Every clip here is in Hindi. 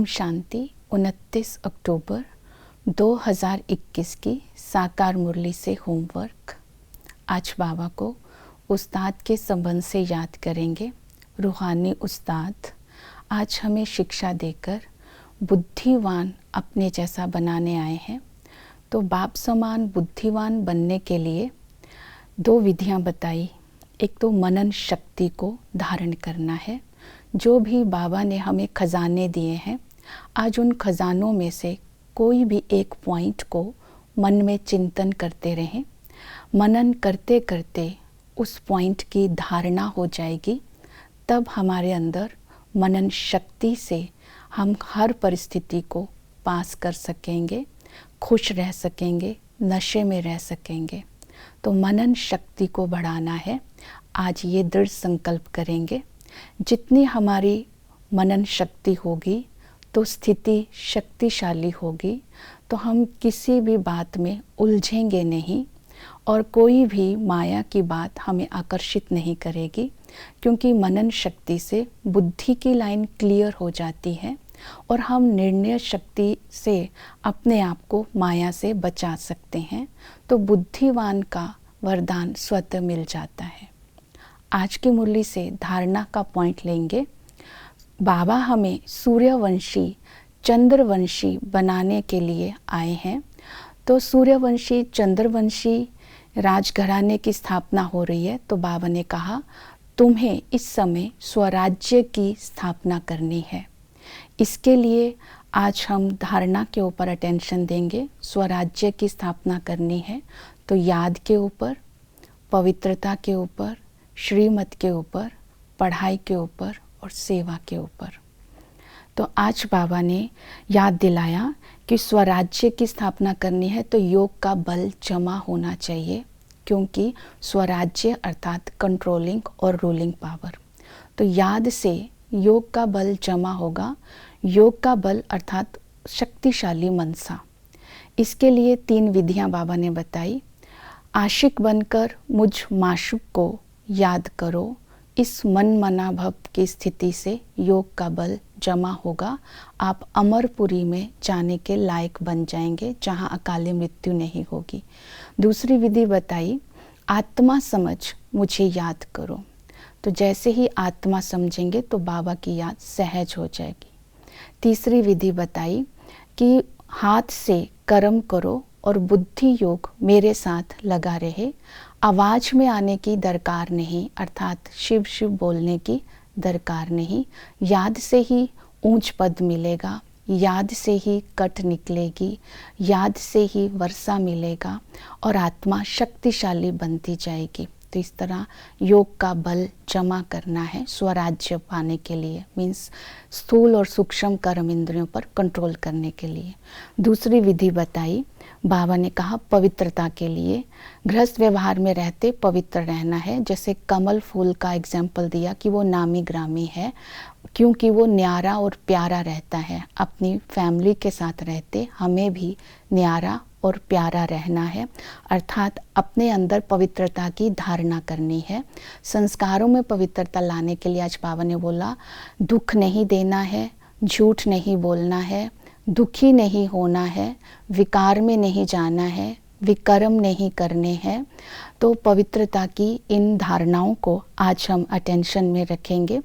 शांति। 29 अक्टूबर 2021 की साकार मुरली से होमवर्क। आज बाबा को उस्ताद के संबंध से याद करेंगे। रूहानी उस्ताद आज हमें शिक्षा देकर बुद्धिवान अपने जैसा बनाने आए हैं। तो बाप समान बुद्धिवान बनने के लिए दो विधियां बताई। एक तो मनन शक्ति को धारण करना है। जो भी बाबा ने हमें खजाने दिए हैं, आज उन खजानों में से कोई भी एक पॉइंट को मन में चिंतन करते रहें। मनन करते करते उस पॉइंट की धारणा हो जाएगी। तब हमारे अंदर मनन शक्ति से हम हर परिस्थिति को पास कर सकेंगे, खुश रह सकेंगे, नशे में रह सकेंगे। तो मनन शक्ति को बढ़ाना है। आज ये दृढ़ संकल्प करेंगे। जितनी हमारी मनन शक्ति होगी तो स्थिति शक्तिशाली होगी। तो हम किसी भी बात में उलझेंगे नहीं और कोई भी माया की बात हमें आकर्षित नहीं करेगी, क्योंकि मनन शक्ति से बुद्धि की लाइन क्लियर हो जाती है और हम निर्णय शक्ति से अपने आप को माया से बचा सकते हैं। तो बुद्धिवान का वरदान स्वतः मिल जाता है। आज की मुरली से धारणा का पॉइंट लेंगे। बाबा हमें सूर्यवंशी चंद्रवंशी बनाने के लिए आए हैं। तो सूर्यवंशी चंद्रवंशी राजघराने की स्थापना हो रही है। तो बाबा ने कहा तुम्हें इस समय स्वराज्य की स्थापना करनी है। इसके लिए आज हम धारणा के ऊपर अटेंशन देंगे। स्वराज्य की स्थापना करनी है तो याद के ऊपर, पवित्रता के ऊपर, श्रीमत के ऊपर, पढ़ाई के ऊपर और सेवा के ऊपर। तो आज बाबा ने याद दिलाया कि स्वराज्य की स्थापना करनी है तो योग का बल जमा होना चाहिए, क्योंकि स्वराज्य अर्थात कंट्रोलिंग और रूलिंग पावर। तो याद से योग का बल जमा होगा। योग का बल अर्थात शक्तिशाली मनसा। इसके लिए 3 विधियां बाबा ने बताई। आशिक बनकर मुझ माशूक को याद करो। इस मन मना भव की स्थिति से योग का बल जमा होगा। आप अमरपुरी में जाने के लायक बन जाएंगे, जहां अकाली मृत्यु नहीं होगी। दूसरी विधि बताई, आत्मा समझ मुझे याद करो। तो जैसे ही आत्मा समझेंगे तो बाबा की याद सहज हो जाएगी। तीसरी विधि बताई कि हाथ से कर्म करो और बुद्धि योग मेरे साथ लगा रहे। आवाज में आने की दरकार नहीं, अर्थात शिव शिव बोलने की दरकार नहीं। याद से ही ऊंच पद मिलेगा, याद से ही कट निकलेगी, याद से ही वर्षा मिलेगा और आत्मा शक्तिशाली बनती जाएगी। तो इस तरह योग का बल जमा करना है स्वराज्य पाने के लिए, मीन्स स्थूल और सूक्ष्म कर्म इंद्रियों पर कंट्रोल करने के लिए। दूसरी विधि बताई, बाबा ने कहा पवित्रता के लिए गृहस्थ व्यवहार में रहते पवित्र रहना है। जैसे कमल फूल का एग्जाम्पल दिया कि वो नामी ग्रामी है, क्योंकि वो न्यारा और प्यारा रहता है। अपनी फैमिली के साथ रहते हमें भी न्यारा और प्यारा रहना है, अर्थात अपने अंदर पवित्रता की धारणा करनी है। संस्कारों में पवित्रता लाने के लिए आज बाबा ने बोला दुख नहीं देना है, झूठ नहीं बोलना है, दुखी नहीं होना है, विकार में नहीं जाना है, विकर्म नहीं करने हैं। तो पवित्रता की इन धारणाओं को आज हम अटेंशन में रखेंगे।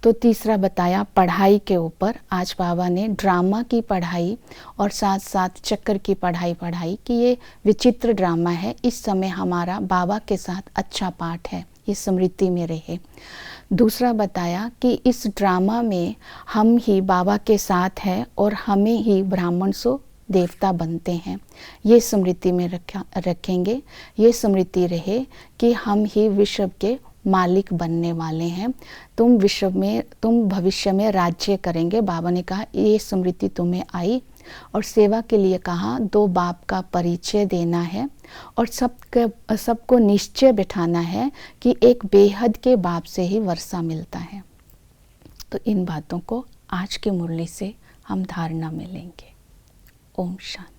तो तीसरा बताया पढ़ाई के ऊपर। आज बाबा ने ड्रामा की पढ़ाई और साथ साथ चक्कर की पढ़ाई कि ये विचित्र ड्रामा है, इस समय हमारा बाबा के साथ अच्छा पाठ है, ये स्मृति में रहे। दूसरा बताया कि इस ड्रामा में हम ही बाबा के साथ हैं और हमें ही ब्राह्मण सो देवता बनते हैं, ये स्मृति में रखेंगे। ये स्मृति रहे कि हम ही विश्व के मालिक बनने वाले हैं। तुम भविष्य में राज्य करेंगे। बाबा ने कहा ये स्मृति तुम्हें आई। और सेवा के लिए कहा 2 बाप का परिचय देना है और सबको निश्चय बिठाना है कि एक बेहद के बाप से ही वर्षा मिलता है। तो इन बातों को आज की मुरली से हम धारणा में लेंगे। ओम शांति।